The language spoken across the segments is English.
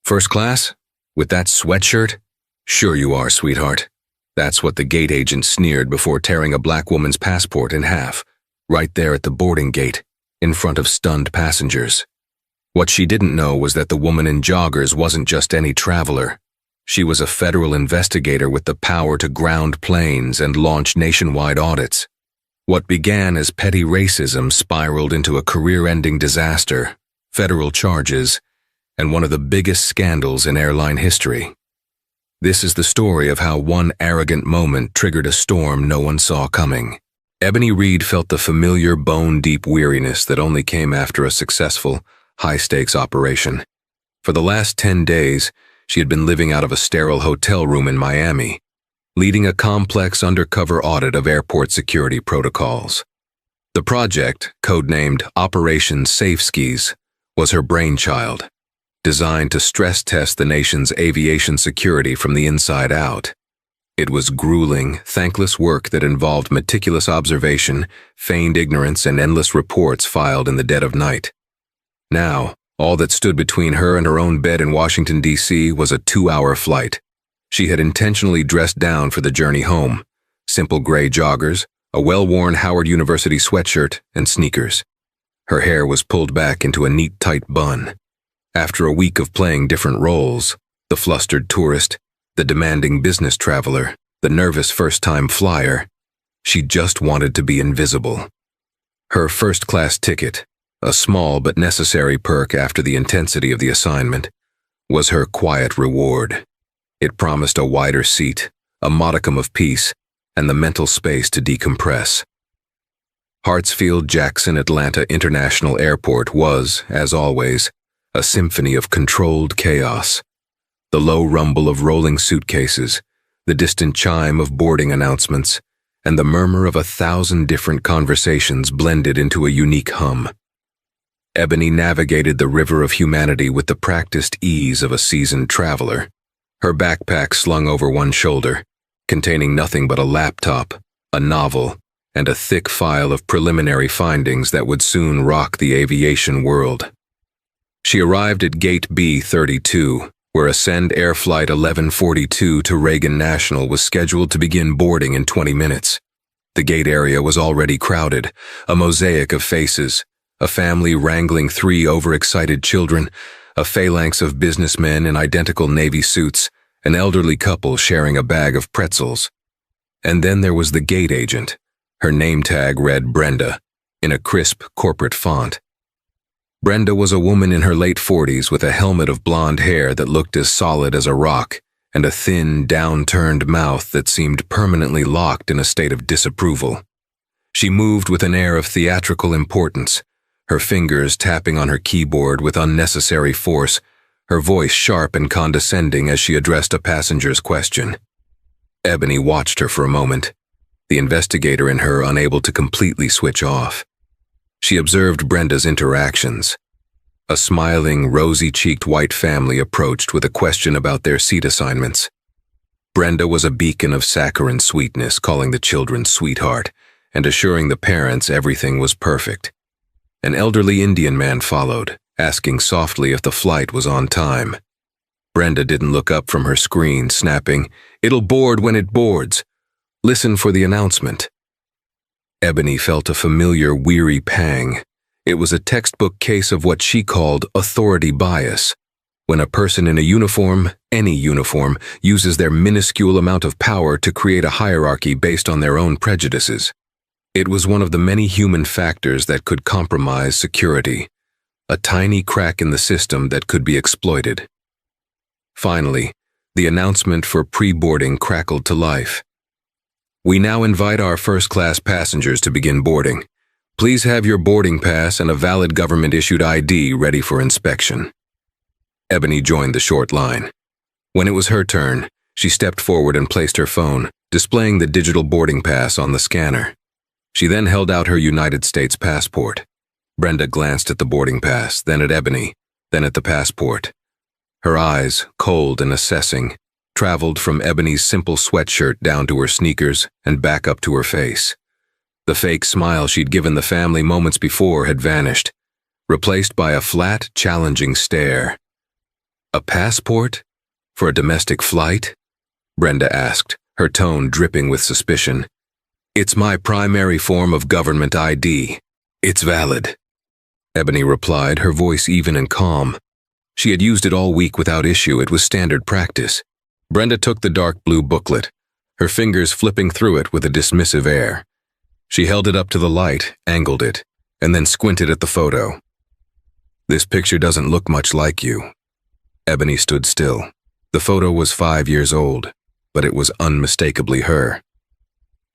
First class? With that sweatshirt? Sure you are, sweetheart. That's what the gate agent sneered before tearing a black woman's passport in half, right there at the boarding gate, in front of stunned passengers. What she didn't know was that the woman in joggers wasn't just any traveler. She was a federal investigator with the power to ground planes and launch nationwide audits. What began as petty racism spiraled into a career-ending disaster, federal charges, and one of the biggest scandals in airline history. This is the story of how one arrogant moment triggered a storm no one saw coming. Ebony Reed felt the familiar bone-deep weariness that only came after a successful, high-stakes operation. For the last 10 days, she had been living out of a sterile hotel room in Miami, leading a complex undercover audit of airport security protocols. The project, codenamed Operation Safe Skis, was her brainchild, designed to stress-test the nation's aviation security from the inside out. It was grueling, thankless work that involved meticulous observation, feigned ignorance, and endless reports filed in the dead of night. Now, all that stood between her and her own bed in Washington, D.C. was a 2-hour flight. She had intentionally dressed down for the journey home: simple gray joggers, a well-worn Howard University sweatshirt, and sneakers. Her hair was pulled back into a neat, tight bun. After a week of playing different roles, the flustered tourist, the demanding business traveler, the nervous first-time flyer, she just wanted to be invisible. Her first-class ticket, a small but necessary perk after the intensity of the assignment, was her quiet reward. It promised a wider seat, a modicum of peace, and the mental space to decompress. Hartsfield-Jackson Atlanta International Airport was, as always, a symphony of controlled chaos. The low rumble of rolling suitcases, the distant chime of boarding announcements, and the murmur of 1,000 different conversations blended into a unique hum. Ebony navigated the river of humanity with the practiced ease of a seasoned traveler, her backpack slung over one shoulder, containing nothing but a laptop, a novel, and a thick file of preliminary findings that would soon rock the aviation world. She arrived at Gate B-32, where Ascend Air Flight 1142 to Reagan National was scheduled to begin boarding in 20 minutes. The gate area was already crowded, a mosaic of faces, a family wrangling 3 overexcited children, a phalanx of businessmen in identical Navy suits, an elderly couple sharing a bag of pretzels. And then there was the gate agent. Her name tag read Brenda, in a crisp corporate font. Brenda was a woman in her late 40s with a helmet of blonde hair that looked as solid as a rock and a thin, down-turned mouth that seemed permanently locked in a state of disapproval. She moved with an air of theatrical importance, her fingers tapping on her keyboard with unnecessary force, her voice sharp and condescending as she addressed a passenger's question. Ebony watched her for a moment, the investigator in her unable to completely switch off. She observed Brenda's interactions. A smiling, rosy-cheeked white family approached with a question about their seat assignments. Brenda was a beacon of saccharine sweetness, calling the children sweetheart and assuring the parents everything was perfect. An elderly Indian man followed, asking softly if the flight was on time. Brenda didn't look up from her screen, snapping, "It'll board when it boards. Listen for the announcement." Ebony felt a familiar, weary pang. It was a textbook case of what she called authority bias, when a person in a uniform, any uniform, uses their minuscule amount of power to create a hierarchy based on their own prejudices. It was one of the many human factors that could compromise security, a tiny crack in the system that could be exploited. Finally, the announcement for pre-boarding crackled to life. "We now invite our first-class passengers to begin boarding. Please have your boarding pass and a valid government-issued ID ready for inspection." Ebony joined the short line. When it was her turn, she stepped forward and placed her phone, displaying the digital boarding pass on the scanner. She then held out her United States passport. Brenda glanced at the boarding pass, then at Ebony, then at the passport. Her eyes, cold and assessing, traveled from Ebony's simple sweatshirt down to her sneakers and back up to her face. The fake smile she'd given the family moments before had vanished, replaced by a flat, challenging stare. A passport? For a domestic flight? Brenda asked, her tone dripping with suspicion. It's my primary form of government ID. It's valid. Ebony replied, her voice even and calm. She had used it all week without issue. It was standard practice. Brenda took the dark blue booklet, her fingers flipping through it with a dismissive air. She held it up to the light, angled it, and then squinted at the photo. This picture doesn't look much like you. Ebony stood still. The photo was 5 years old, but it was unmistakably her.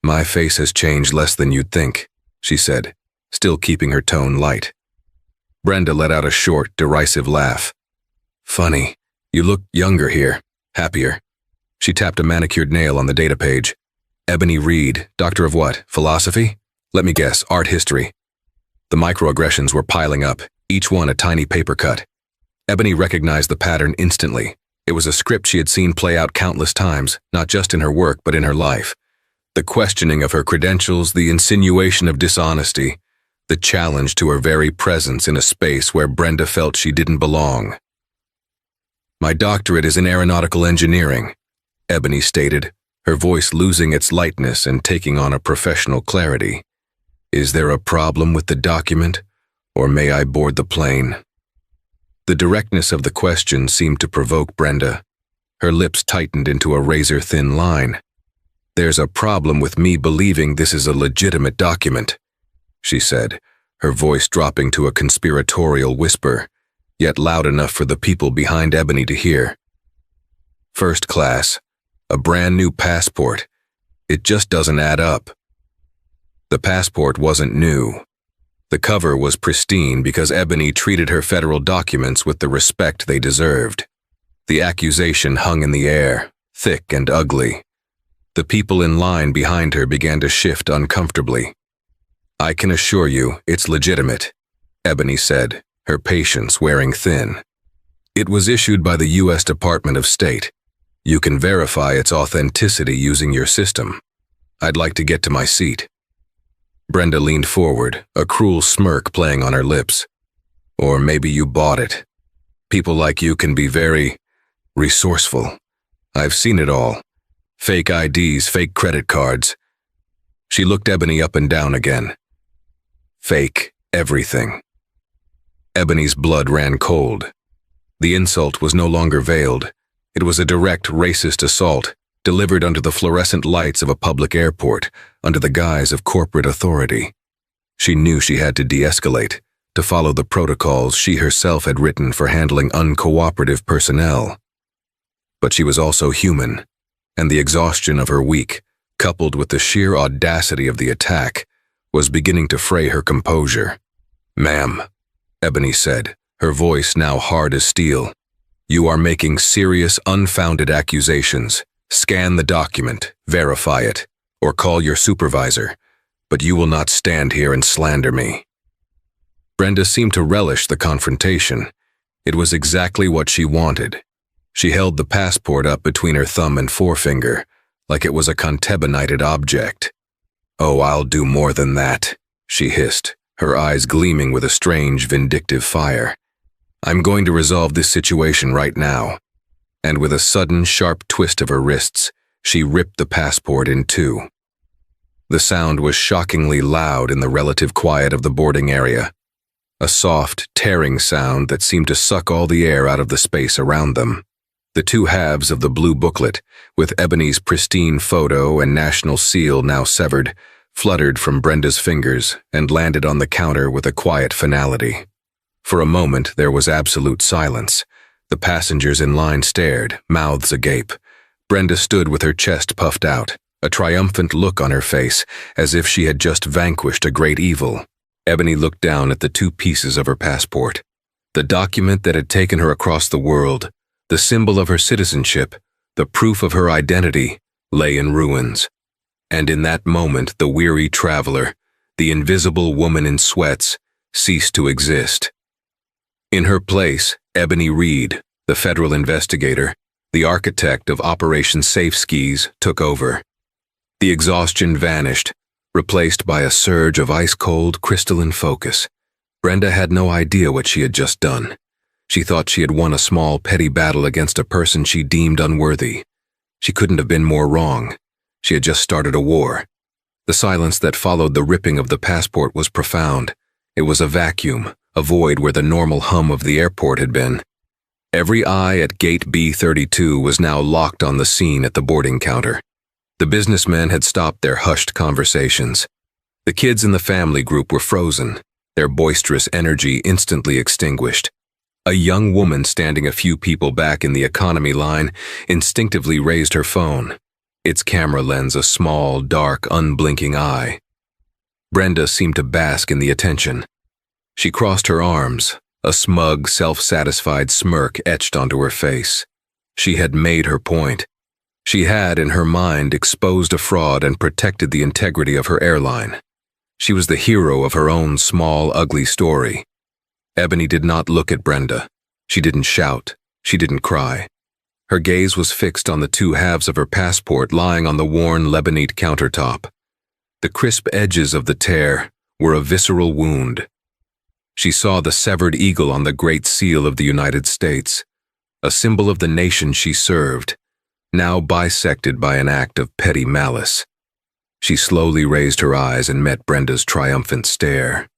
My face has changed less than you'd think, she said, still keeping her tone light. Brenda let out a short, derisive laugh. Funny, you look younger here, happier. She tapped a manicured nail on the data page. Ebony Reed, doctor of what, philosophy? Let me guess, art history. The microaggressions were piling up, each one a tiny paper cut. Ebony recognized the pattern instantly. It was a script she had seen play out countless times, not just in her work but in her life. The questioning of her credentials, the insinuation of dishonesty, the challenge to her very presence in a space where Brenda felt she didn't belong. My doctorate is in aeronautical engineering, Ebony stated, her voice losing its lightness and taking on a professional clarity. Is there a problem with the document, or may I board the plane? The directness of the question seemed to provoke Brenda. Her lips tightened into a razor-thin line. There's a problem with me believing this is a legitimate document, she said, her voice dropping to a conspiratorial whisper, yet loud enough for the people behind Ebony to hear. First class, a brand new passport. It just doesn't add up. The passport wasn't new. The cover was pristine because Ebony treated her federal documents with the respect they deserved. The accusation hung in the air, thick and ugly. The people in line behind her began to shift uncomfortably. I can assure you, it's legitimate, Ebony said, her patience wearing thin. It was issued by the U.S. Department of State. You can verify its authenticity using your system. I'd like to get to my seat. Brenda leaned forward, a cruel smirk playing on her lips. Or maybe you bought it. People like you can be very resourceful. I've seen it all. Fake IDs, fake credit cards. She looked Ebony up and down again. Fake everything. Ebony's blood ran cold. The insult was no longer veiled. It was a direct racist assault, delivered under the fluorescent lights of a public airport, under the guise of corporate authority. She knew she had to de-escalate, to follow the protocols she herself had written for handling uncooperative personnel. But she was also human, and the exhaustion of her week, coupled with the sheer audacity of the attack, was beginning to fray her composure. Ma'am, Ebony said, her voice now hard as steel, you are making serious, unfounded accusations. Scan the document, verify it, or call your supervisor, but you will not stand here and slander me. Brenda seemed to relish the confrontation. It was exactly what she wanted. She held the passport up between her thumb and forefinger, like it was a contaminated object. Oh, I'll do more than that, she hissed, her eyes gleaming with a strange, vindictive fire. I'm going to resolve this situation right now. And with a sudden, sharp twist of her wrists, she ripped the passport in two. The sound was shockingly loud in the relative quiet of the boarding area. A soft, tearing sound that seemed to suck all the air out of the space around them. The two halves of the blue booklet, with Ebony's pristine photo and national seal now severed, fluttered from Brenda's fingers and landed on the counter with a quiet finality. For a moment, there was absolute silence. The passengers in line stared, mouths agape. Brenda stood with her chest puffed out, a triumphant look on her face, as if she had just vanquished a great evil. Ebony looked down at the two pieces of her passport. The document that had taken her across the world, the symbol of her citizenship, the proof of her identity, lay in ruins. And in that moment, the weary traveler, the invisible woman in sweats, ceased to exist. In her place, Ebony Reed, the federal investigator, the architect of Operation Safe Skis, took over. The exhaustion vanished, replaced by a surge of ice-cold, crystalline focus. Brenda had no idea what she had just done. She thought she had won a small, petty battle against a person she deemed unworthy. She couldn't have been more wrong. She had just started a war. The silence that followed the ripping of the passport was profound. It was a vacuum, a void where the normal hum of the airport had been. Every eye at gate B32 was now locked on the scene at the boarding counter. The businessmen had stopped their hushed conversations. The kids in the family group were frozen, their boisterous energy instantly extinguished. A young woman standing a few people back in the economy line instinctively raised her phone, its camera lens a small, dark, unblinking eye. Brenda seemed to bask in the attention. She crossed her arms, a smug, self-satisfied smirk etched onto her face. She had made her point. She had, in her mind, exposed a fraud and protected the integrity of her airline. She was the hero of her own small, ugly story. Ebony did not look at Brenda. She didn't shout. She didn't cry. Her gaze was fixed on the two halves of her passport lying on the worn Lebanese countertop. The crisp edges of the tear were a visceral wound. She saw the severed eagle on the Great Seal of the United States, a symbol of the nation she served, now bisected by an act of petty malice. She slowly raised her eyes and met Brenda's triumphant stare.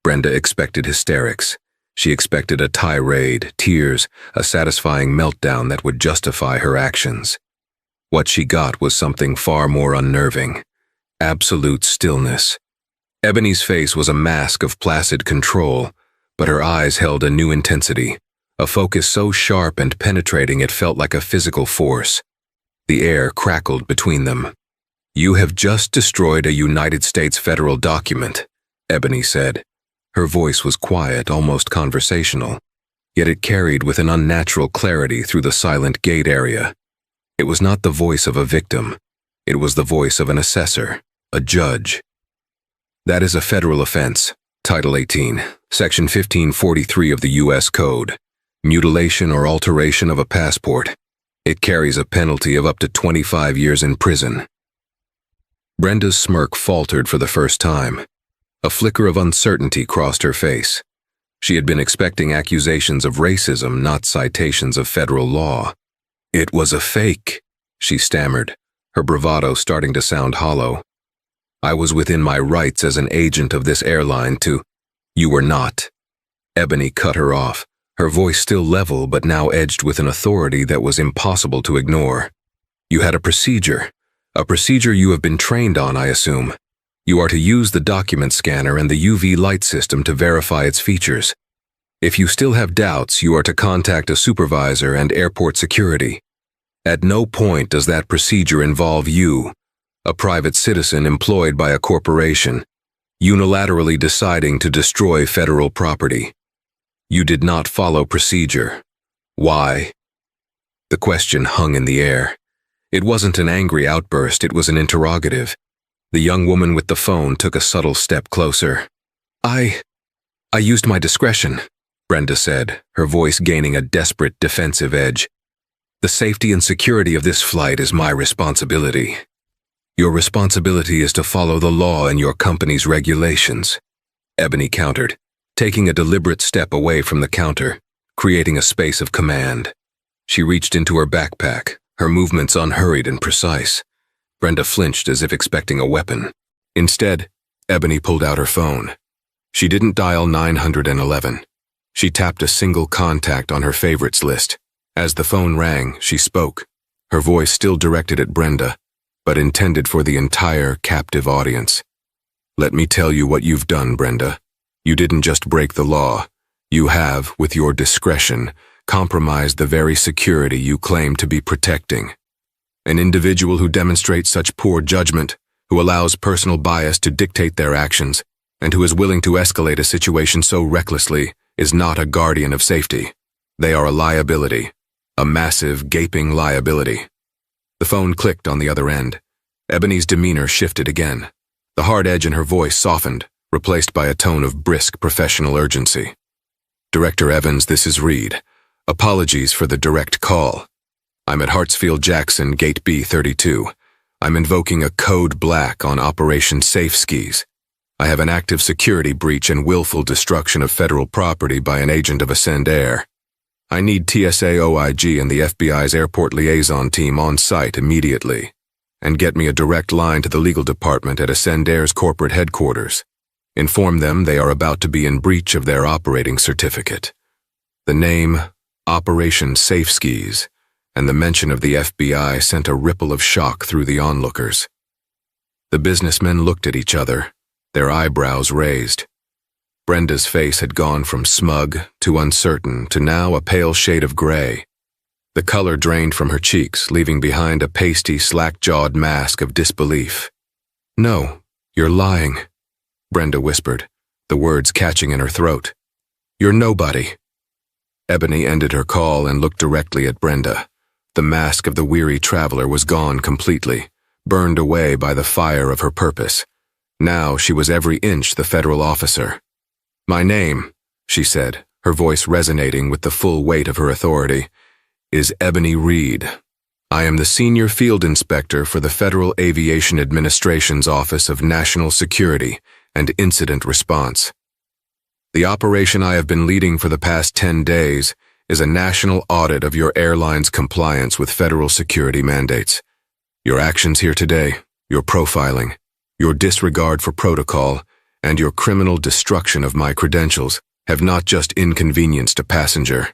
Brenda expected hysterics. She expected a tirade, tears, a satisfying meltdown that would justify her actions. What she got was something far more unnerving. Absolute stillness. Ebony's face was a mask of placid control, but her eyes held a new intensity, a focus so sharp and penetrating it felt like a physical force. The air crackled between them. "You have just destroyed a United States federal document," Ebony said. Her voice was quiet, almost conversational, yet it carried with an unnatural clarity through the silent gate area. It was not the voice of a victim. It was the voice of an assessor, a judge. "That is a federal offense, Title 18, Section 1543 of the U.S. Code, mutilation or alteration of a passport. It carries a penalty of up to 25 years in prison." Brenda's smirk faltered for the first time. A flicker of uncertainty crossed her face. She had been expecting accusations of racism, not citations of federal law. "It was a fake," she stammered, her bravado starting to sound hollow. "I was within my rights as an agent of this airline to—" "You were not." Ebony cut her off, her voice still level but now edged with an authority that was impossible to ignore. "You had a procedure you have been trained on, I assume. You are to use the document scanner and the UV light system to verify its features. If you still have doubts, you are to contact a supervisor and airport security. At no point does that procedure involve you, a private citizen employed by a corporation, unilaterally deciding to destroy federal property. You did not follow procedure. Why?" The question hung in the air. It wasn't an angry outburst, it was an interrogative. The young woman with the phone took a subtle step closer. I used my discretion," Brenda said, her voice gaining a desperate defensive edge. "The safety and security of this flight is my responsibility. Your responsibility is to follow the law and your company's regulations," Ebony countered, taking a deliberate step away from the counter, creating a space of command. She reached into her backpack, her movements unhurried and precise. Brenda flinched as if expecting a weapon. Instead, Ebony pulled out her phone. She didn't dial 911. She tapped a single contact on her favorites list. As the phone rang, she spoke, her voice still directed at Brenda, but intended for the entire captive audience. "Let me tell you what you've done, Brenda. You didn't just break the law. You have, with your discretion, compromised the very security you claim to be protecting. An individual who demonstrates such poor judgment, who allows personal bias to dictate their actions, and who is willing to escalate a situation so recklessly, is not a guardian of safety. They are a liability, a massive, gaping liability." The phone clicked on the other end. Ebony's demeanor shifted again. The hard edge in her voice softened, replaced by a tone of brisk professional urgency. "Director Evans, this is Reed. Apologies for the direct call. I'm at Hartsfield-Jackson, Gate B32. I'm invoking a code black on Operation Safe Skis. I have an active security breach and willful destruction of federal property by an agent of Ascend Air. I need TSA OIG and the FBI's airport liaison team on site immediately. And get me a direct line to the legal department at Ascendair's corporate headquarters. Inform them they are about to be in breach of their operating certificate. The name, Operation Safe Skis, and the mention of the FBI sent a ripple of shock through the onlookers. The businessmen looked at each other, their eyebrows raised. Brenda's face had gone from smug to uncertain to now a pale shade of gray. The color drained from her cheeks, leaving behind a pasty, slack-jawed mask of disbelief. "No, you're lying," Brenda whispered, the words catching in her throat. "You're nobody." Ebony ended her call and looked directly at Brenda. The mask of the weary traveler was gone completely, burned away by the fire of her purpose. Now she was every inch the federal officer. "My name," she said, her voice resonating with the full weight of her authority, "is Ebony Reed. I am the Senior Field Inspector for the Federal Aviation Administration's Office of National Security and Incident Response. The operation I have been leading for the past 10 days is a national audit of your airline's compliance with federal security mandates. Your actions here today, your profiling, your disregard for protocol, and your criminal destruction of my credentials have not just inconvenienced a passenger.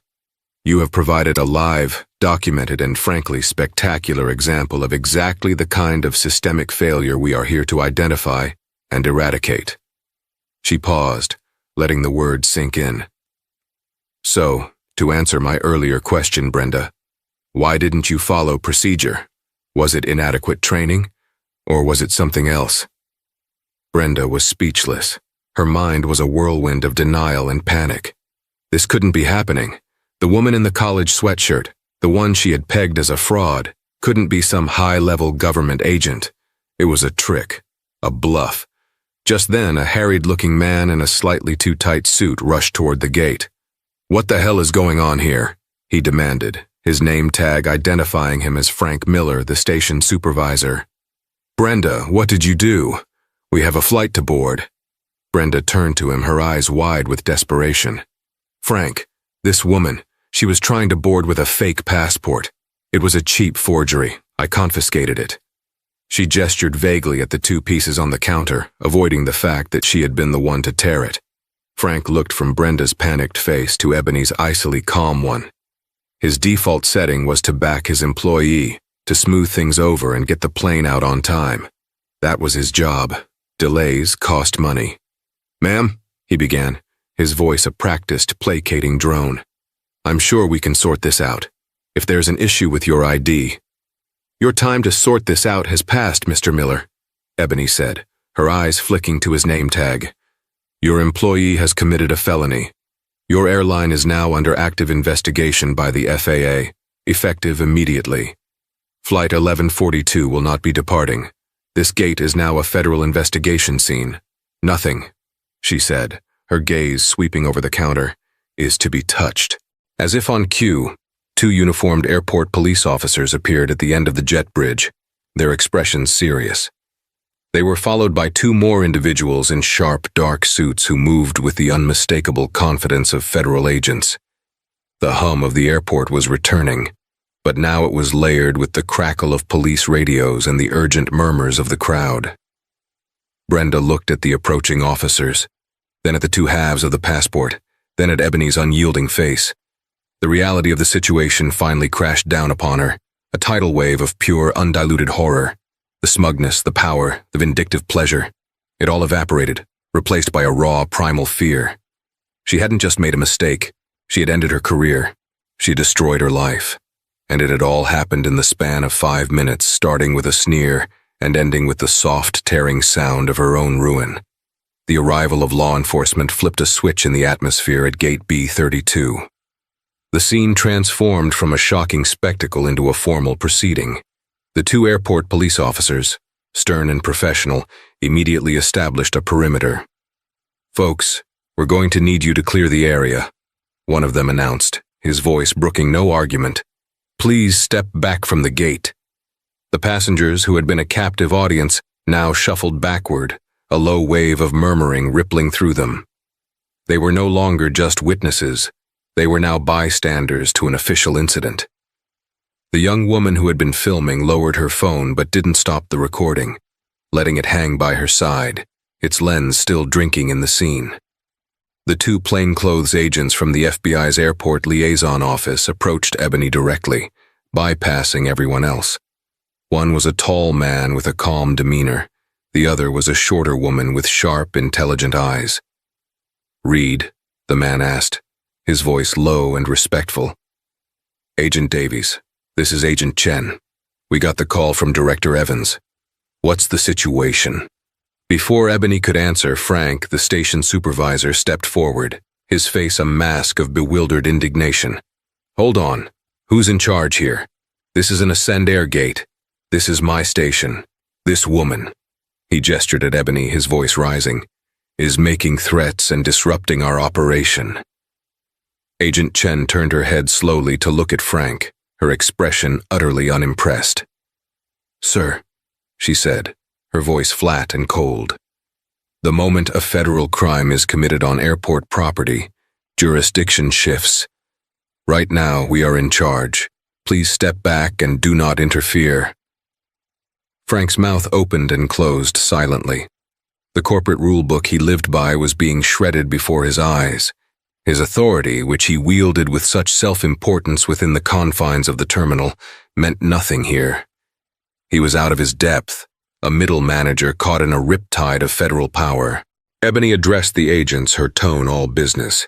You have provided a live, documented, and frankly spectacular example of exactly the kind of systemic failure we are here to identify and eradicate." She paused, letting the words sink in. "So, to answer my earlier question, Brenda, why didn't you follow procedure? Was it inadequate training, or was it something else?" Brenda was speechless. Her mind was a whirlwind of denial and panic. This couldn't be happening. The woman in the college sweatshirt, the one she had pegged as a fraud, couldn't be some high-level government agent. It was a trick, a bluff. Just then, a harried-looking man in a slightly too tight suit rushed toward the gate. "What the hell is going on here?" he demanded, his name tag identifying him as Frank Miller, the station supervisor. "Brenda, what did you do? We have a flight to board." Brenda turned to him, her eyes wide with desperation. "Frank, this woman, she was trying to board with a fake passport. It was a cheap forgery. I confiscated it." She gestured vaguely at the 2 pieces on the counter, avoiding the fact that she had been the one to tear it. Frank looked from Brenda's panicked face to Ebony's icily calm one. His default setting was to back his employee, to smooth things over and get the plane out on time. That was his job. Delays cost money. "Ma'am," he began, his voice a practiced, placating drone. "I'm sure we can sort this out. If there's an issue with your ID." "Your time to sort this out has passed, Mr. Miller," Ebony said, her eyes flicking to his name tag. "Your employee has committed a felony. Your airline is now under active investigation by the FAA, effective immediately. Flight 1142 will not be departing. This gate is now a federal investigation scene. Nothing," she said, her gaze sweeping over the counter, "is to be touched." As if on cue, 2 uniformed airport police officers appeared at the end of the jet bridge, their expressions serious. They were followed by 2 more individuals in sharp, dark suits who moved with the unmistakable confidence of federal agents. The hum of the airport was returning, but now it was layered with the crackle of police radios and the urgent murmurs of the crowd. Brenda looked at the approaching officers, then at the 2 halves of the passport, then at Ebony's unyielding face. The reality of the situation finally crashed down upon her, a tidal wave of pure, undiluted horror. The smugness, the power, the vindictive pleasure. It all evaporated, replaced by a raw, primal fear. She hadn't just made a mistake. She had ended her career. She had destroyed her life. And it had all happened in the span of 5 minutes, starting with a sneer and ending with the soft, tearing sound of her own ruin. The arrival of law enforcement flipped a switch in the atmosphere at Gate B32. The scene transformed from a shocking spectacle into a formal proceeding. The 2 airport police officers, stern and professional, immediately established a perimeter. "Folks, we're going to need you to clear the area," one of them announced, his voice brooking no argument. "Please step back from the gate." The passengers, who had been a captive audience, now shuffled backward, a low wave of murmuring rippling through them. They were no longer just witnesses. They were now bystanders to an official incident. The young woman who had been filming lowered her phone but didn't stop the recording, letting it hang by her side, its lens still drinking in the scene. The two plainclothes agents from the FBI's airport liaison office approached Ebony directly, bypassing everyone else. One was a tall man with a calm demeanor. The other was a shorter woman with sharp, intelligent eyes. "Reed?" the man asked, his voice low and respectful. "Agent Davies, this is Agent Chen. We got the call from Director Evans. What's the situation?" Before Ebony could answer, Frank, the station supervisor, stepped forward, his face a mask of bewildered indignation. "Hold on. Who's in charge here? This is an Ascend Air gate. This is my station. This woman," he gestured at Ebony, his voice rising, "is making threats and disrupting our operation." Agent Chen turned her head slowly to look at Frank, her expression utterly unimpressed. "Sir," she said, her voice flat and cold. "The moment a federal crime is committed on airport property, jurisdiction shifts. Right now, we are in charge. Please step back and do not interfere." Frank's mouth opened and closed silently. The corporate rulebook he lived by was being shredded before his eyes. His authority, which he wielded with such self-importance within the confines of the terminal, meant nothing here. He was out of his depth, a middle manager caught in a riptide of federal power. Ebony addressed the agents, her tone all business.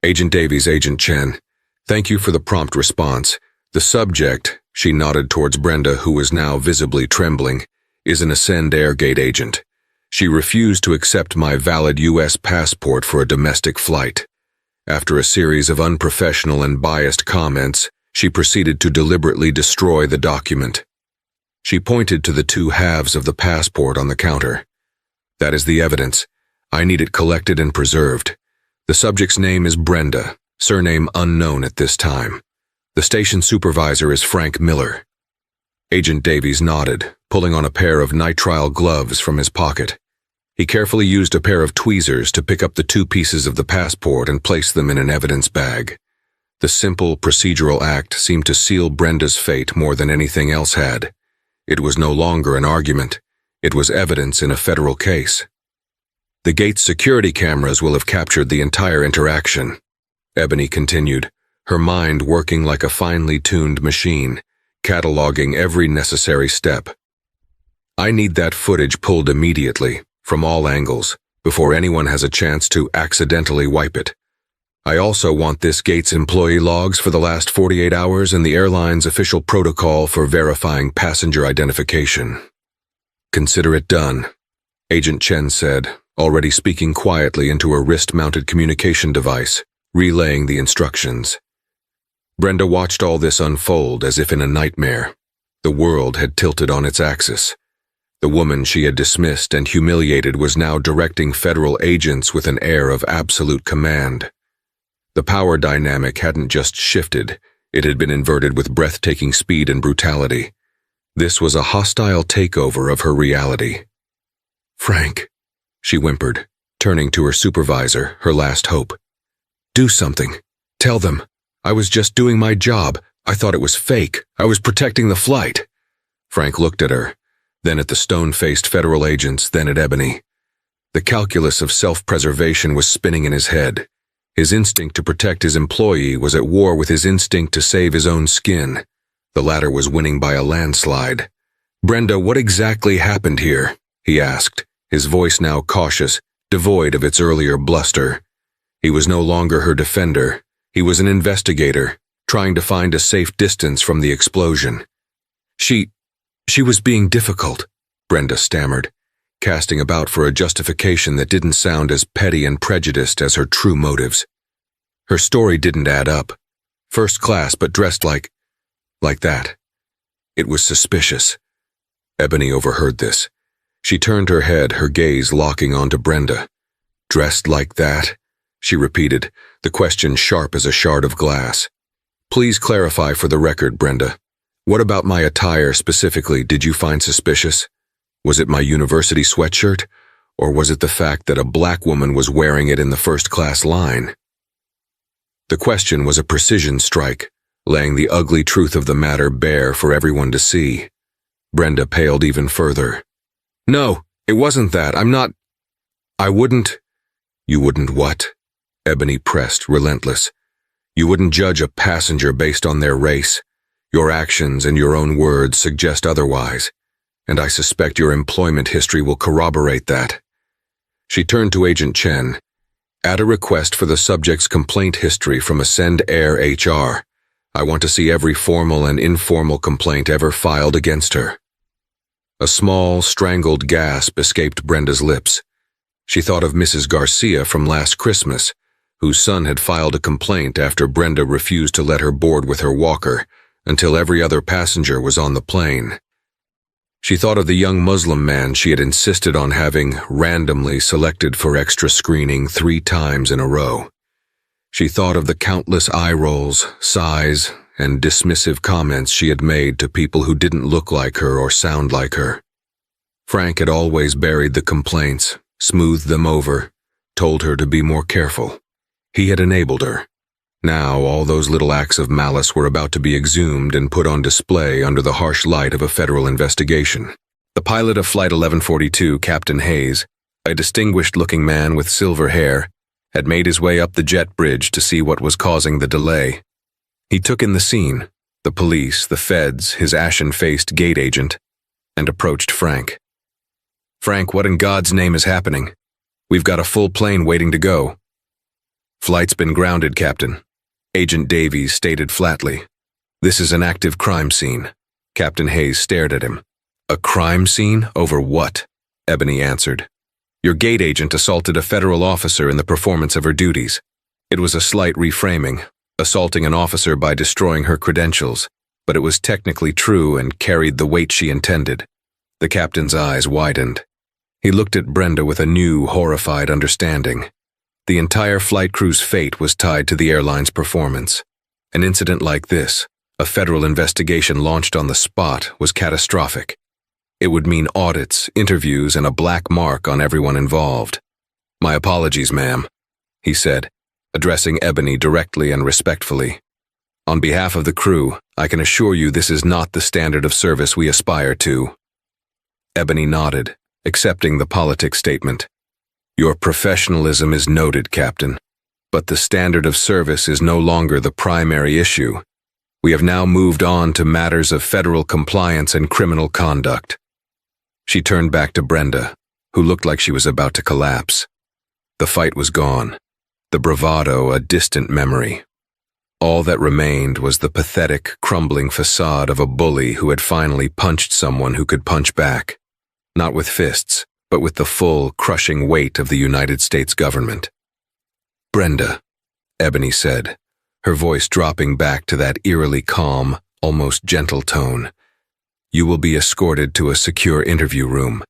"Agent Davies, Agent Chen, thank you for the prompt response. The subject," she nodded towards Brenda, who was now visibly trembling, "is an Ascend Airgate agent. She refused to accept my valid U.S. passport for a domestic flight. After a series of unprofessional and biased comments, she proceeded to deliberately destroy the document." She pointed to the two halves of the passport on the counter. "That is the evidence. I need it collected and preserved. The subject's name is Brenda, surname unknown at this time. The station supervisor is Frank Miller." Agent Davies nodded, pulling on a pair of nitrile gloves from his pocket. He carefully used a pair of tweezers to pick up the two pieces of the passport and place them in an evidence bag. The simple procedural act seemed to seal Brenda's fate more than anything else had. It was no longer an argument. It was evidence in a federal case. "The gate's security cameras will have captured the entire interaction," Ebony continued, her mind working like a finely tuned machine, cataloging every necessary step. "I need that footage pulled immediately, from all angles, before anyone has a chance to accidentally wipe it. I also want this gate's employee logs for the last 48 hours and the airline's official protocol for verifying passenger identification." "Consider it done," Agent Chen said, already speaking quietly into a wrist-mounted communication device, relaying the instructions. Brenda watched all this unfold as if in a nightmare. The world had tilted on its axis. The woman she had dismissed and humiliated was now directing federal agents with an air of absolute command. The power dynamic hadn't just shifted, it had been inverted with breathtaking speed and brutality. This was a hostile takeover of her reality. "Frank," she whimpered, turning to her supervisor, her last hope. "Do something. Tell them. I was just doing my job. I thought it was fake. I was protecting the flight." Frank looked at her, then at the stone-faced federal agents, then at Ebony. The calculus of self-preservation was spinning in his head. His instinct to protect his employee was at war with his instinct to save his own skin. The latter was winning by a landslide. "Brenda, what exactly happened here?" he asked, his voice now cautious, devoid of its earlier bluster. He was no longer her defender. He was an investigator, trying to find a safe distance from the explosion. She was being difficult," Brenda stammered, casting about for a justification that didn't sound as petty and prejudiced as her true motives. Her story didn't add up. First class, but dressed like that. It was suspicious. Ebony overheard this. She turned her head, her gaze locking onto Brenda. "Dressed like that?" she repeated, the question sharp as a shard of glass. "Please clarify for the record, Brenda. What about my attire specifically did you find suspicious? Was it my university sweatshirt, or was it the fact that a black woman was wearing it in the first-class line?" The question was a precision strike, laying the ugly truth of the matter bare for everyone to see. Brenda paled even further. "No, it wasn't that. I'm not—" "I wouldn't—" "You wouldn't what?" Ebony pressed, relentless. "You wouldn't judge a passenger based on their race. Your actions and your own words suggest otherwise, and I suspect your employment history will corroborate that." She turned to Agent Chen. "Add a request for the subject's complaint history from Ascend Air HR. I want to see every formal and informal complaint ever filed against her." A small, strangled gasp escaped Brenda's lips. She thought of Mrs. Garcia from last Christmas, whose son had filed a complaint after Brenda refused to let her board with her walker until every other passenger was on the plane. She thought of the young Muslim man she had insisted on having randomly selected for extra screening 3 times in a row. She thought of the countless eye rolls, sighs, and dismissive comments she had made to people who didn't look like her or sound like her. Frank had always buried the complaints, smoothed them over, told her to be more careful. He had enabled her. Now all those little acts of malice were about to be exhumed and put on display under the harsh light of a federal investigation. The pilot of Flight 1142, Captain Hayes, a distinguished-looking man with silver hair, had made his way up the jet bridge to see what was causing the delay. He took in the scene, the police, the feds, his ashen-faced gate agent, and approached Frank. "Frank, what in God's name is happening? We've got a full plane waiting to go." "Flight's been grounded, Captain," Agent Davies stated flatly. "This is an active crime scene." Captain Hayes stared at him. "A crime scene? Over what?" Ebony answered. "Your gate agent assaulted a federal officer in the performance of her duties. It was a slight reframing, assaulting an officer by destroying her credentials, but it was technically true and carried the weight she intended." The captain's eyes widened. He looked at Brenda with a new, horrified understanding. The entire flight crew's fate was tied to the airline's performance. An incident like this, a federal investigation launched on the spot, was catastrophic. It would mean audits, interviews, and a black mark on everyone involved. "My apologies, ma'am," he said, addressing Ebony directly and respectfully. "On behalf of the crew, I can assure you this is not the standard of service we aspire to." Ebony nodded, accepting the politic statement. "Your professionalism is noted, Captain, but the standard of service is no longer the primary issue. We have now moved on to matters of federal compliance and criminal conduct." She turned back to Brenda, who looked like she was about to collapse. The fight was gone, the bravado a distant memory. All that remained was the pathetic, crumbling facade of a bully who had finally punched someone who could punch back, not with fists, but with the full, crushing weight of the United States government. "Brenda," Ebony said, her voice dropping back to that eerily calm, almost gentle tone, "you will be escorted to a secure interview room.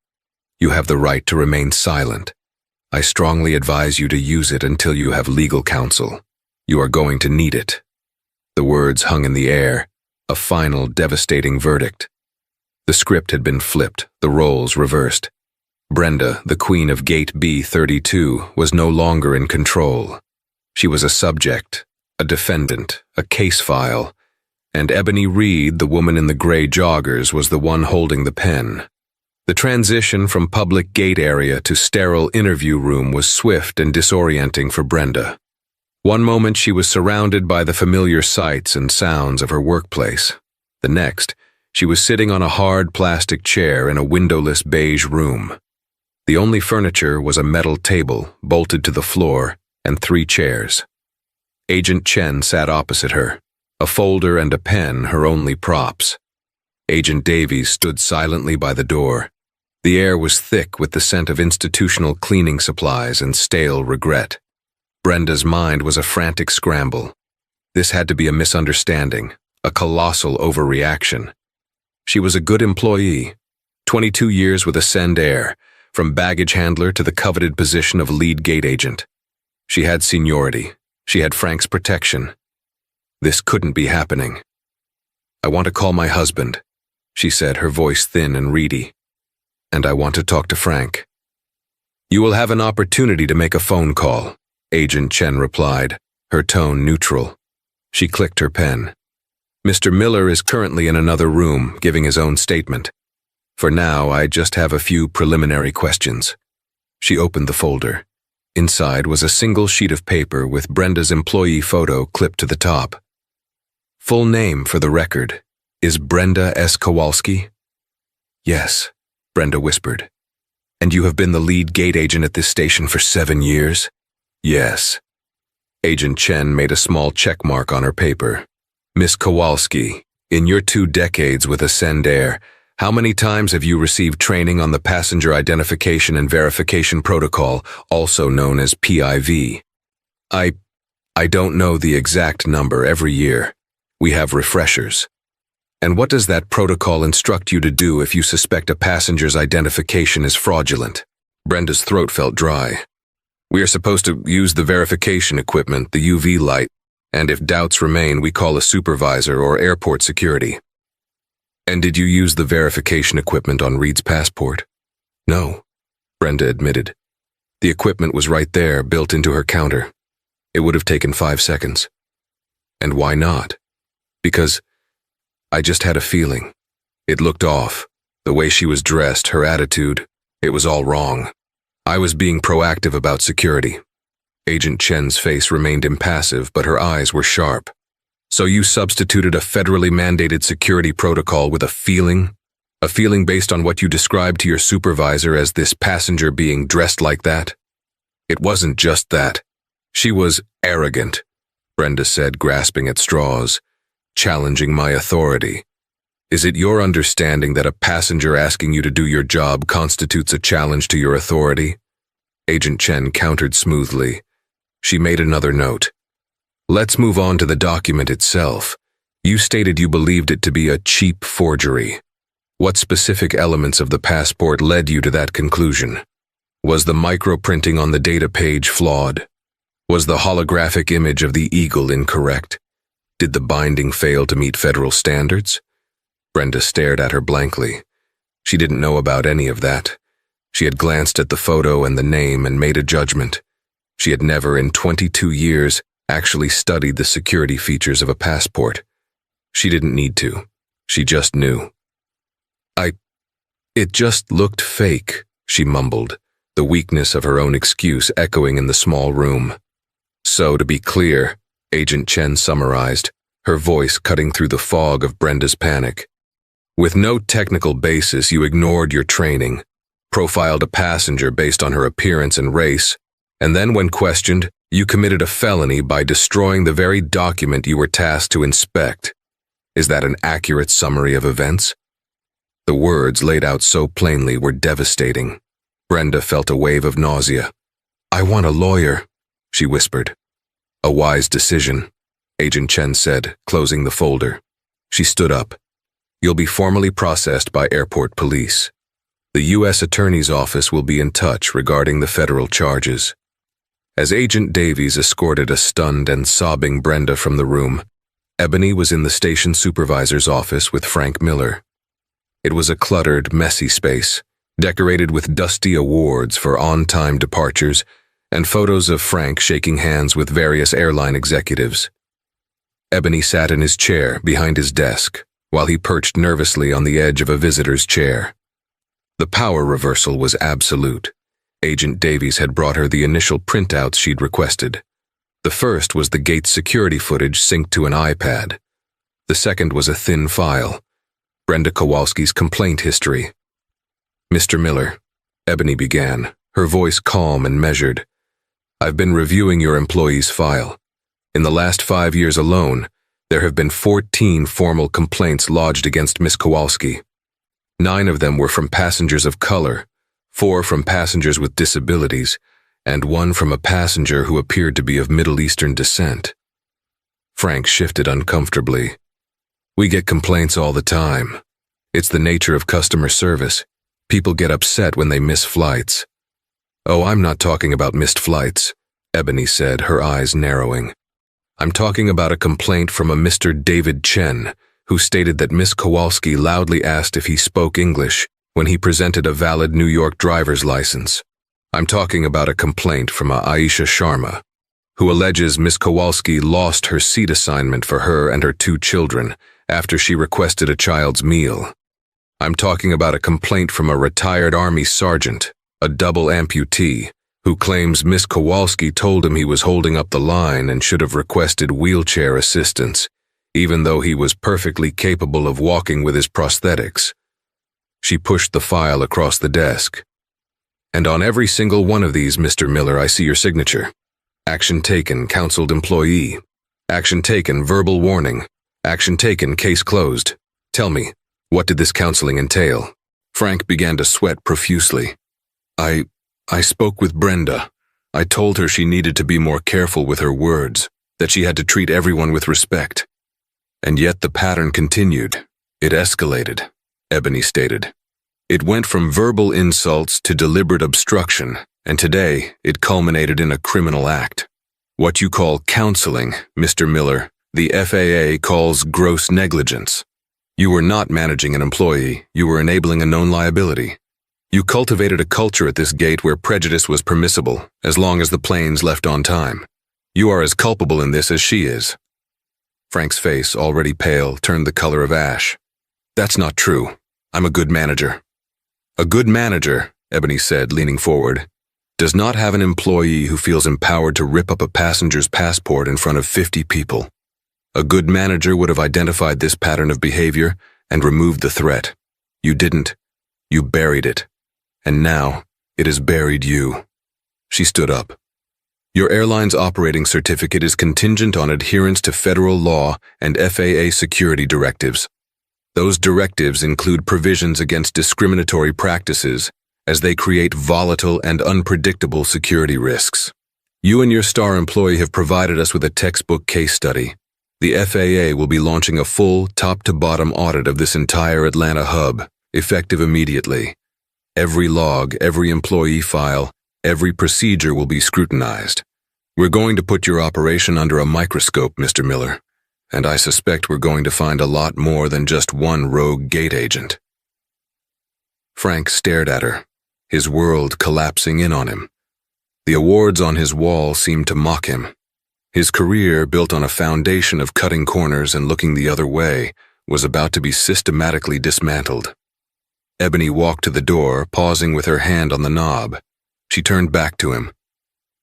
You have the right to remain silent. I strongly advise you to use it until you have legal counsel. You are going to need it." The words hung in the air, a final, devastating verdict. The script had been flipped, the roles reversed. Brenda, the queen of Gate B32, was no longer in control. She was a subject, a defendant, a case file, and Ebony Reed, the woman in the gray joggers, was the one holding the pen. The transition from public gate area to sterile interview room was swift and disorienting for Brenda. One moment she was surrounded by the familiar sights and sounds of her workplace. The next, she was sitting on a hard plastic chair in a windowless beige room. The only furniture was a metal table bolted to the floor and 3 chairs. Agent Chen sat opposite her, a folder and a pen her only props. Agent Davies stood silently by the door. The air was thick with the scent of institutional cleaning supplies and stale regret. Brenda's mind was a frantic scramble. This had to be a misunderstanding, a colossal overreaction. She was a good employee, 22 years with Ascend Air, from baggage handler to the coveted position of lead gate agent. She had seniority. She had Frank's protection. This couldn't be happening. "I want to call my husband," she said, her voice thin and reedy. "And I want to talk to Frank." "You will have an opportunity to make a phone call," Agent Chen replied, her tone neutral. She clicked her pen. Mr. Miller is currently in another room, giving his own statement. For now, I just have a few preliminary questions. She opened the folder. Inside was a single sheet of paper with Brenda's employee photo clipped to the top. Full name for the record. Is Brenda S. Kowalski? Yes, Brenda whispered. And you have been the lead gate agent at this station for 7 years? Yes. Agent Chen made a small check mark on her paper. Miss Kowalski, in your 2 decades with Ascend Air, how many times have you received training on the Passenger Identification and Verification Protocol, also known as PIV? I don't know the exact number every year. We have refreshers. And what does that protocol instruct you to do if you suspect a passenger's identification is fraudulent? Brenda's throat felt dry. We are supposed to use the verification equipment, the UV light, and if doubts remain, we call a supervisor or airport security. And did you use the verification equipment on Reed's passport? No, Brenda admitted. The equipment was right there, built into her counter. It would have taken 5 seconds. And why not? Because I just had a feeling. It looked off. The way she was dressed, her attitude, it was all wrong. I was being proactive about security. Agent Chen's face remained impassive, but her eyes were sharp. So you substituted a federally mandated security protocol with a feeling? A feeling based on what you described to your supervisor as this passenger being dressed like that? It wasn't just that. She was arrogant, Brenda said, grasping at straws, challenging my authority. Is it your understanding that a passenger asking you to do your job constitutes a challenge to your authority? Agent Chen countered smoothly. She made another note. Let's move on to the document itself. You stated you believed it to be a cheap forgery. What specific elements of the passport led you to that conclusion? Was the microprinting on the data page flawed? Was the holographic image of the eagle incorrect? Did the binding fail to meet federal standards? Brenda stared at her blankly. She didn't know about any of that. She had glanced at the photo and the name and made a judgment. She had never, in 22 years, actually studied the security features of a passport. She didn't need to. She just knew. It just looked fake, she mumbled, the weakness of her own excuse echoing in the small room. So, to be clear, Agent Chen summarized, her voice cutting through the fog of Brenda's panic. With no technical basis, you ignored your training, profiled a passenger based on her appearance and race, and then when questioned, you committed a felony by destroying the very document you were tasked to inspect. Is that an accurate summary of events? The words laid out so plainly were devastating. Brenda felt a wave of nausea. I want a lawyer, she whispered. A wise decision, Agent Chen said, closing the folder. She stood up. You'll be formally processed by airport police. The U.S. Attorney's Office will be in touch regarding the federal charges. As Agent Davies escorted a stunned and sobbing Brenda from the room, Ebony was in the station supervisor's office with Frank Miller. It was a cluttered, messy space, decorated with dusty awards for on-time departures and photos of Frank shaking hands with various airline executives. Ebony sat in his chair behind his desk, while he perched nervously on the edge of a visitor's chair. The power reversal was absolute. Agent Davies had brought her the initial printouts she'd requested. The first was the gate's security footage synced to an iPad. The second was a thin file, Brenda Kowalski's complaint history. Mr. Miller, Ebony began, her voice calm and measured. I've been reviewing your employee's file. In the last 5 years alone, there have been 14 formal complaints lodged against Miss Kowalski. 9 of them were from passengers of color, 4 from passengers with disabilities, and 1 from a passenger who appeared to be of Middle Eastern descent. Frank shifted uncomfortably. We get complaints all the time. It's the nature of customer service. People get upset when they miss flights. Oh, I'm not talking about missed flights, Ebony said, her eyes narrowing. I'm talking about a complaint from a Mr. David Chen, who stated that Miss Kowalski loudly asked if he spoke English when he presented a valid New York driver's license. I'm talking about a complaint from a Aisha Sharma, who alleges Miss Kowalski lost her seat assignment for her and her 2 children after she requested a child's meal. I'm talking about a complaint from a retired Army sergeant, a double amputee, who claims Miss Kowalski told him he was holding up the line and should have requested wheelchair assistance, even though he was perfectly capable of walking with his prosthetics. She pushed the file across the desk. And on every single one of these, Mr. Miller, I see your signature. Action taken, counseled employee. Action taken, verbal warning. Action taken, case closed. Tell me, what did this counseling entail? Frank began to sweat profusely. I spoke with Brenda. I told her she needed to be more careful with her words, that she had to treat everyone with respect. And yet the pattern continued. It escalated, Ebony stated. It went from verbal insults to deliberate obstruction, and today it culminated in a criminal act. What you call counseling, Mr. Miller, the FAA calls gross negligence. You were not managing an employee, you were enabling a known liability. You cultivated a culture at this gate where prejudice was permissible, as long as the planes left on time. You are as culpable in this as she is. Frank's face, already pale, turned the color of ash. That's not true. I'm a good manager. A good manager, Ebony said, leaning forward, does not have an employee who feels empowered to rip up a passenger's passport in front of 50 people. A good manager would have identified this pattern of behavior and removed the threat. You didn't. You buried it. And now, it has buried you. She stood up. Your airline's operating certificate is contingent on adherence to federal law and FAA security directives. Those directives include provisions against discriminatory practices, as they create volatile and unpredictable security risks. You and your star employee have provided us with a textbook case study. The FAA will be launching a full, top-to-bottom audit of this entire Atlanta hub, effective immediately. Every log, every employee file, every procedure will be scrutinized. We're going to put your operation under a microscope, Mr. Miller, and I suspect we're going to find a lot more than just one rogue gate agent. Frank stared at her, his world collapsing in on him. The awards on his wall seemed to mock him. His career, built on a foundation of cutting corners and looking the other way, was about to be systematically dismantled. Ebony walked to the door, pausing with her hand on the knob. She turned back to him.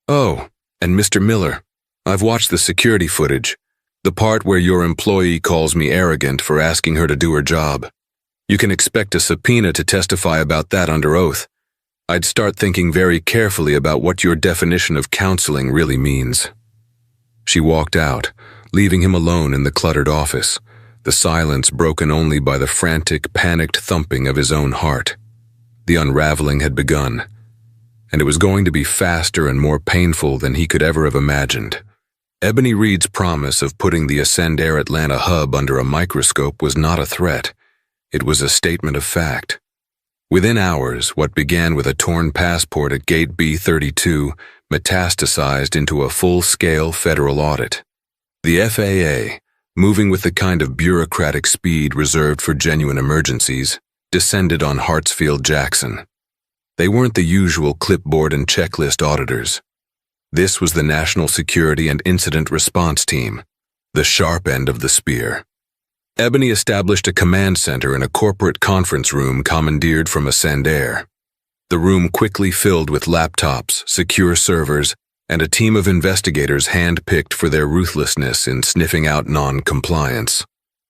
Oh, and Mr. Miller, I've watched the security footage, the part where your employee calls me arrogant for asking her to do her job. You can expect a subpoena to testify about that under oath. I'd start thinking very carefully about what your definition of counseling really means. She walked out, leaving him alone in the cluttered office, the silence broken only by the frantic, panicked thumping of his own heart. The unraveling had begun, and it was going to be faster and more painful than he could ever have imagined. Ebony Reed's promise of putting the Ascend Air Atlanta hub under a microscope was not a threat. It was a statement of fact. Within hours, what began with a torn passport at Gate B32 metastasized into a full-scale federal audit. The FAA, moving with the kind of bureaucratic speed reserved for genuine emergencies, descended on Hartsfield-Jackson. They weren't the usual clipboard and checklist auditors. This was the National Security and Incident Response Team, the sharp end of the spear. Ebony established a command center in a corporate conference room commandeered from Ascend Air. The room quickly filled with laptops, secure servers, and a team of investigators hand-picked for their ruthlessness in sniffing out non-compliance.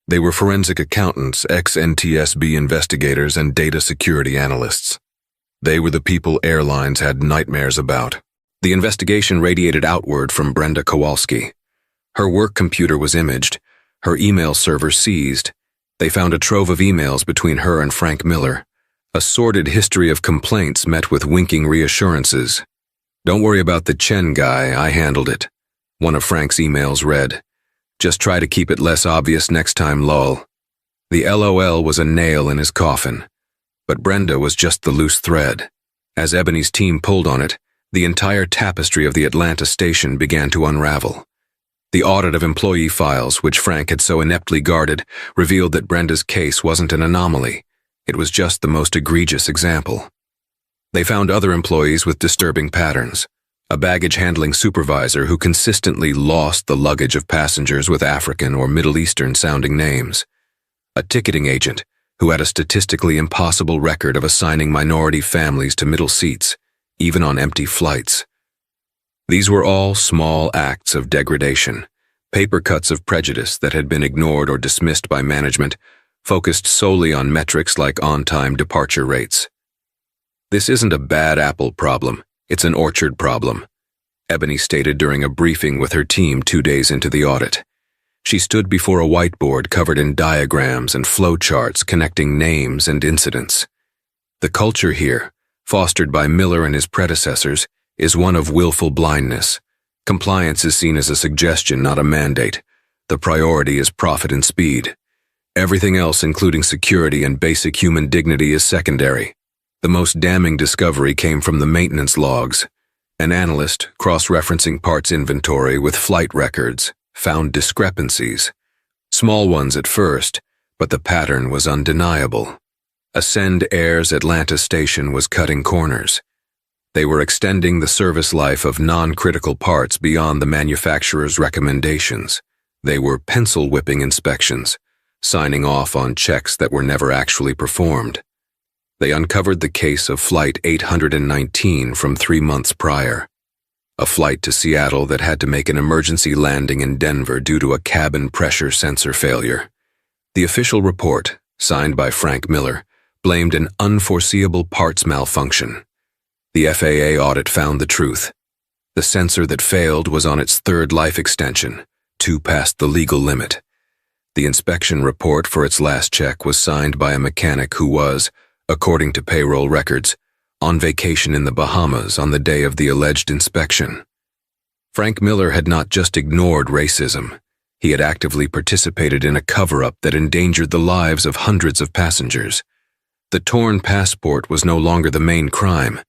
They were forensic accountants, ex-NTSB investigators, and data security analysts. They were the people airlines had nightmares about. The investigation radiated outward from Brenda Kowalski. Her work computer was imaged, her email server seized. They found a trove of emails between her and Frank Miller, a sordid history of complaints met with winking reassurances. "Don't worry about the Chen guy, I handled it," one of Frank's emails read. "Just try to keep it less obvious next time, lol." The LOL was a nail in his coffin, but Brenda was just the loose thread. As Ebony's team pulled on it, the entire tapestry of the Atlanta station began to unravel. The audit of employee files, which Frank had so ineptly guarded, revealed that Brenda's case wasn't an anomaly. It was just the most egregious example. They found other employees with disturbing patterns. a baggage handling supervisor who consistently lost the luggage of passengers with African or Middle Eastern sounding names, a ticketing agent who had a statistically impossible record of assigning minority families to middle seats, even on empty flights. These were all small acts of degradation, paper cuts of prejudice that had been ignored or dismissed by management, focused solely on metrics like on-time departure rates. "This isn't a bad apple problem, it's an orchard problem," Ebony stated during a briefing with her team 2 days into the audit. She stood before a whiteboard covered in diagrams and flowcharts connecting names and incidents. "The culture here, fostered by Miller and his predecessors, is one of willful blindness. Compliance is seen as a suggestion, not a mandate. The priority is profit and speed. Everything else, including security and basic human dignity, is secondary." The most damning discovery came from the maintenance logs. An analyst, cross-referencing parts inventory with flight records, found discrepancies. Small ones at first, but the pattern was undeniable. Ascend Air's Atlanta station was cutting corners. They were extending the service life of non-critical parts beyond the manufacturer's recommendations. They were pencil-whipping inspections, signing off on checks that were never actually performed. They uncovered the case of Flight 819 from 3 months prior, a flight to Seattle that had to make an emergency landing in Denver due to a cabin pressure sensor failure. The official report, signed by Frank Miller, blamed an unforeseeable parts malfunction. The FAA audit found the truth. The sensor that failed was on its 3rd life extension, 2 past the legal limit. The inspection report for its last check was signed by a mechanic who was, according to payroll records, on vacation in the Bahamas on the day of the alleged inspection. Frank Miller had not just ignored racism, he had actively participated in a cover-up that endangered the lives of hundreds of passengers. The torn passport was no longer the main crime.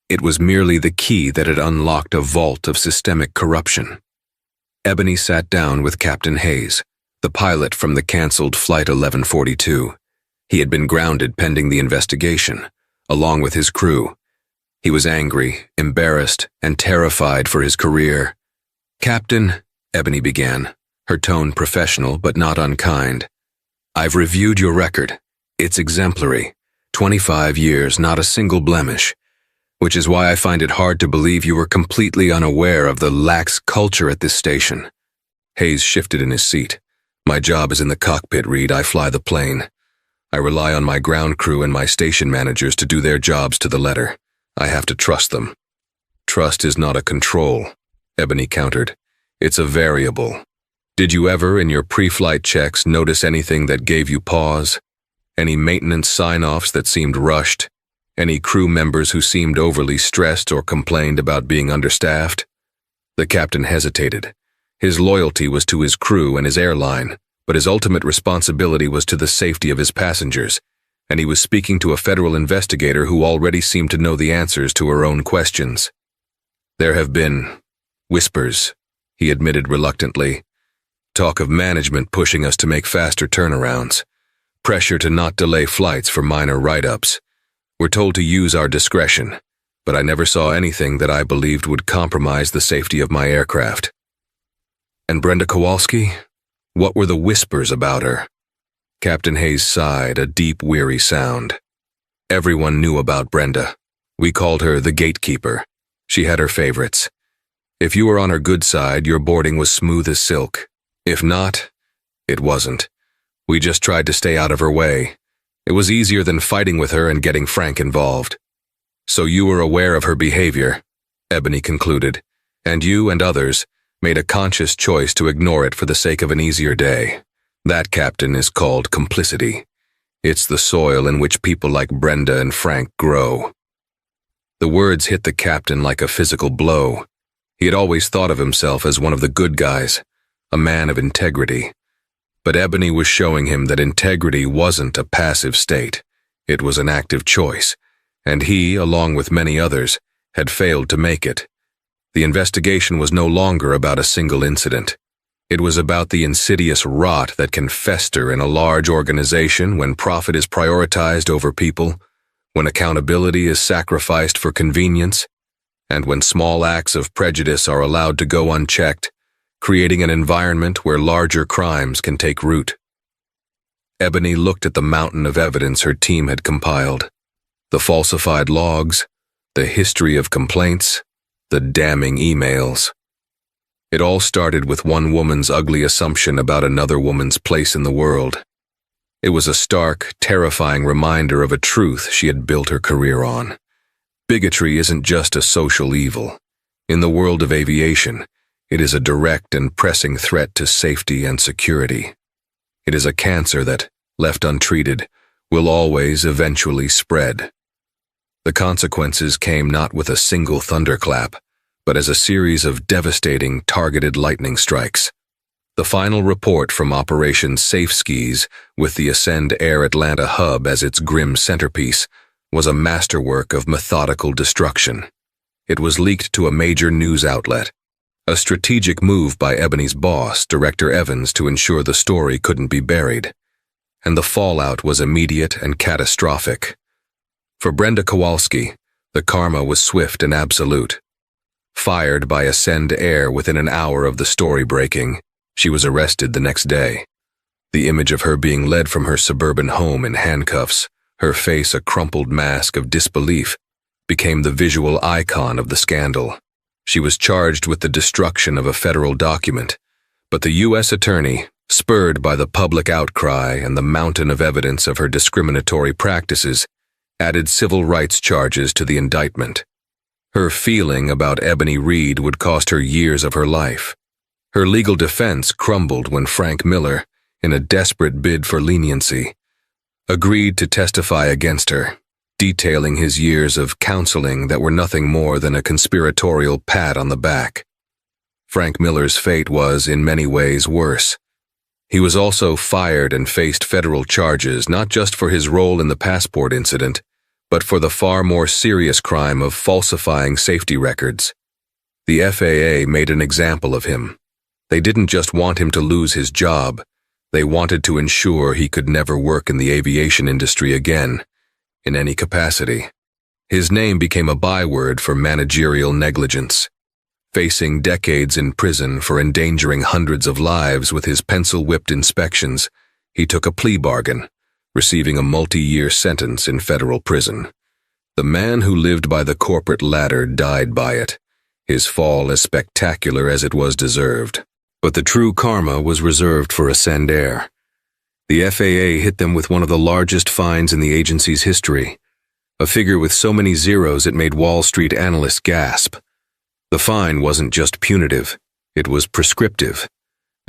It was merely the key that had unlocked a vault of systemic corruption. Ebony sat down with Captain Hayes, the pilot from the cancelled Flight 1142. He had been grounded pending the investigation, along with his crew. He was angry, embarrassed, and terrified for his career. "Captain," Ebony began, her tone professional but not unkind, "I've reviewed your record. It's exemplary. 25 years, not a single blemish. Which is why I find it hard to believe you were completely unaware of the lax culture at this station." Hayes shifted in his seat. "My job is in the cockpit, Reed. I fly the plane. I rely on my ground crew and my station managers to do their jobs to the letter. I have to trust them." "Trust is not a control," Ebony countered. "It's a variable. Did you ever, in your pre-flight checks, notice anything that gave you pause? Any maintenance sign-offs that seemed rushed? Any crew members who seemed overly stressed or complained about being understaffed?" The captain hesitated. His loyalty was to his crew and his airline, but his ultimate responsibility was to the safety of his passengers, and he was speaking to a federal investigator who already seemed to know the answers to her own questions. "There have been whispers," he admitted reluctantly. "Talk of management pushing us to make faster turnarounds. Pressure to not delay flights for minor write-ups. We're told to use our discretion, but I never saw anything that I believed would compromise the safety of my aircraft." "And Brenda Kowalski? What were the whispers about her?" Captain Hayes sighed, a deep, weary sound. "Everyone knew about Brenda. We called her the gatekeeper. She had her favorites. If you were on her good side, your boarding was smooth as silk. If not, it wasn't. We just tried to stay out of her way. It was easier than fighting with her and getting Frank involved." "So you were aware of her behavior," Ebony concluded, "and you and others made a conscious choice to ignore it for the sake of an easier day. That, Captain, is called complicity. It's the soil in which people like Brenda and Frank grow." The words hit the captain like a physical blow. He had always thought of himself as one of the good guys, a man of integrity. But Ebony was showing him that integrity wasn't a passive state. It was an active choice, and he, along with many others, had failed to make it. The investigation was no longer about a single incident. It was about the insidious rot that can fester in a large organization when profit is prioritized over people, when accountability is sacrificed for convenience, and when small acts of prejudice are allowed to go unchecked, creating an environment where larger crimes can take root. Ebony looked at the mountain of evidence her team had compiled. The falsified logs, the history of complaints, the damning emails. It all started with one woman's ugly assumption about another woman's place in the world. It was a stark, terrifying reminder of a truth she had built her career on. Bigotry isn't just a social evil. In the world of aviation, it is a direct and pressing threat to safety and security. It is a cancer that, left untreated, will always eventually spread. The consequences came not with a single thunderclap, but as a series of devastating, targeted lightning strikes. The final report from Operation Safe Skis, with the Ascend Air Atlanta hub as its grim centerpiece, was a masterwork of methodical destruction. It was leaked to a major news outlet, a strategic move by Ebony's boss, Director Evans, to ensure the story couldn't be buried. And the fallout was immediate and catastrophic. For Brenda Kowalski, the karma was swift and absolute. Fired by Ascend Air within an hour of the story breaking, she was arrested the next day. The image of her being led from her suburban home in handcuffs, her face a crumpled mask of disbelief, became the visual icon of the scandal. She was charged with the destruction of a federal document, but the U.S. attorney, spurred by the public outcry and the mountain of evidence of her discriminatory practices, added civil rights charges to the indictment. Her feeling about Ebony Reed would cost her years of her life. Her legal defense crumbled when Frank Miller, in a desperate bid for leniency, agreed to testify against her, detailing his years of counseling that were nothing more than a conspiratorial pat on the back. Frank Miller's fate was, in many ways, worse. He was also fired and faced federal charges not just for his role in the passport incident, but for the far more serious crime of falsifying safety records. The FAA made an example of him. They didn't just want him to lose his job, they wanted to ensure he could never work in the aviation industry again, in any capacity. His name became a byword for managerial negligence. Facing decades in prison for endangering hundreds of lives with his pencil-whipped inspections, he took a plea bargain, receiving a multi-year sentence in federal prison. The man who lived by the corporate ladder died by it, his fall as spectacular as it was deserved. But the true karma was reserved for Ascend Air. The FAA hit them with one of the largest fines in the agency's history, a figure with so many zeros it made Wall Street analysts gasp. The fine wasn't just punitive, it was prescriptive.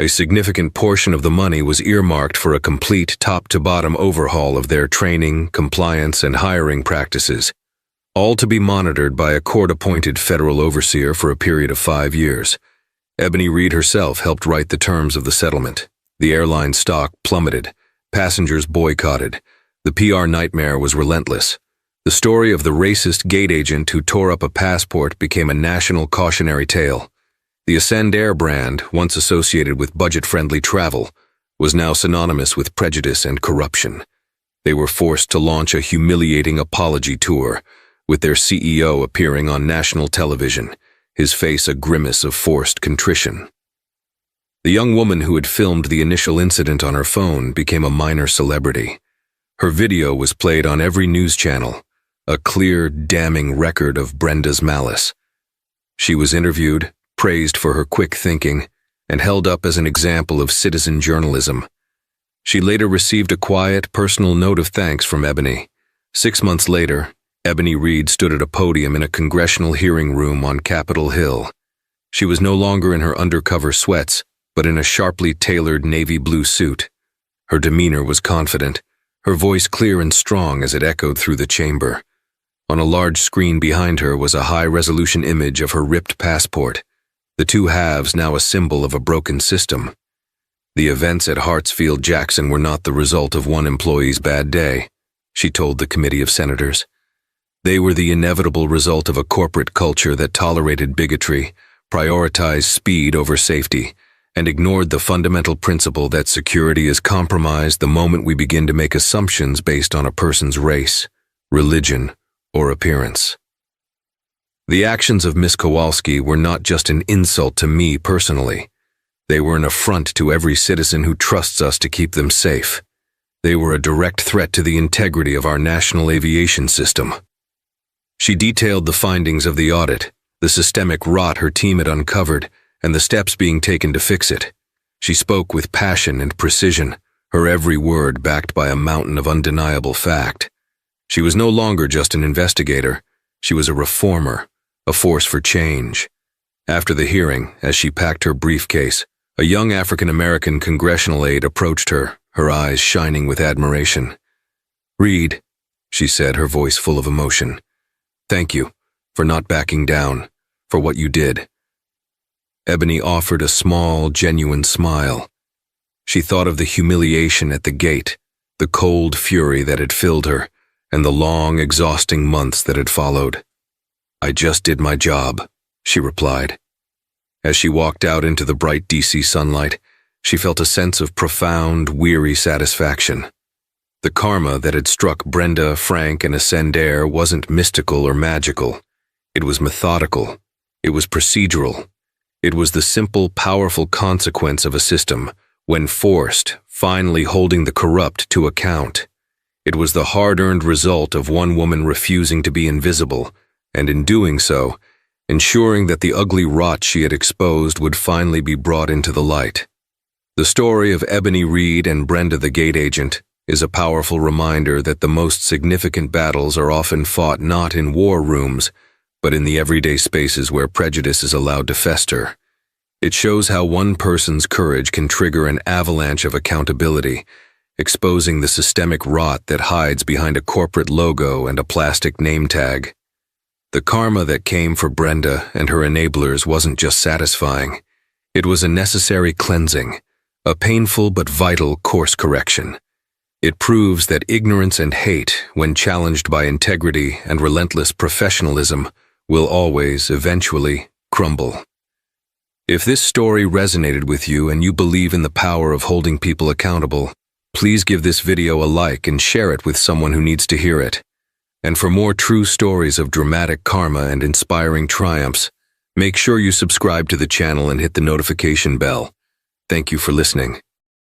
A significant portion of the money was earmarked for a complete top-to-bottom overhaul of their training, compliance, and hiring practices, all to be monitored by a court-appointed federal overseer for a period of 5 years. Ebony Reed herself helped write the terms of the settlement. The airline stock plummeted, passengers boycotted. The PR nightmare was relentless. The story of the racist gate agent who tore up a passport became a national cautionary tale. The Ascend Air brand, once associated with budget-friendly travel, was now synonymous with prejudice and corruption. They were forced to launch a humiliating apology tour, with their CEO appearing on national television, his face a grimace of forced contrition. The young woman who had filmed the initial incident on her phone became a minor celebrity. Her video was played on every news channel, a clear, damning record of Brenda's malice. She was interviewed, praised for her quick thinking, and held up as an example of citizen journalism. She later received a quiet, personal note of thanks from Ebony. 6 months later, Ebony Reed stood at a podium in a congressional hearing room on Capitol Hill. She was no longer in her undercover sweats, but in a sharply tailored navy blue suit. Her demeanor was confident, her voice clear and strong as it echoed through the chamber. On a large screen behind her was a high-resolution image of her ripped passport, the two halves now a symbol of a broken system. The events at Hartsfield-Jackson were not the result of one employee's bad day, she told the committee of senators. They were the inevitable result of a corporate culture that tolerated bigotry, prioritized speed over safety, and ignored the fundamental principle that security is compromised the moment we begin to make assumptions based on a person's race, religion, or appearance. The actions of Miss Kowalski were not just an insult to me personally. They were an affront to every citizen who trusts us to keep them safe. They were a direct threat to the integrity of our national aviation system. She detailed the findings of the audit, the systemic rot her team had uncovered, and the steps being taken to fix it. She spoke with passion and precision, her every word backed by a mountain of undeniable fact. She was no longer just an investigator. She was a reformer, a force for change. After the hearing, as she packed her briefcase, a young African-American congressional aide approached her, her eyes shining with admiration. "Reed," she said, her voice full of emotion. "Thank you for not backing down, for what you did." Ebony offered a small, genuine smile. She thought of the humiliation at the gate, the cold fury that had filled her, and the long, exhausting months that had followed. "I just did my job," she replied. As she walked out into the bright DC sunlight, she felt a sense of profound, weary satisfaction. The karma that had struck Brenda, Frank, and Ascendair wasn't mystical or magical. It was methodical. It was procedural. It was the simple, powerful consequence of a system, when forced, finally holding the corrupt to account. It was the hard-earned result of one woman refusing to be invisible, and in doing so, ensuring that the ugly rot she had exposed would finally be brought into the light. The story of Ebony Reed and Brenda the gate agent is a powerful reminder that the most significant battles are often fought not in war rooms, but in the everyday spaces where prejudice is allowed to fester. It shows how one person's courage can trigger an avalanche of accountability, exposing the systemic rot that hides behind a corporate logo and a plastic name tag. The karma that came for Brenda and her enablers wasn't just satisfying. It was a necessary cleansing, a painful but vital course correction. It proves that ignorance and hate, when challenged by integrity and relentless professionalism, will always, eventually, crumble. If this story resonated with you and you believe in the power of holding people accountable, please give this video a like and share it with someone who needs to hear it. And for more true stories of dramatic karma and inspiring triumphs, make sure you subscribe to the channel and hit the notification bell. Thank you for listening.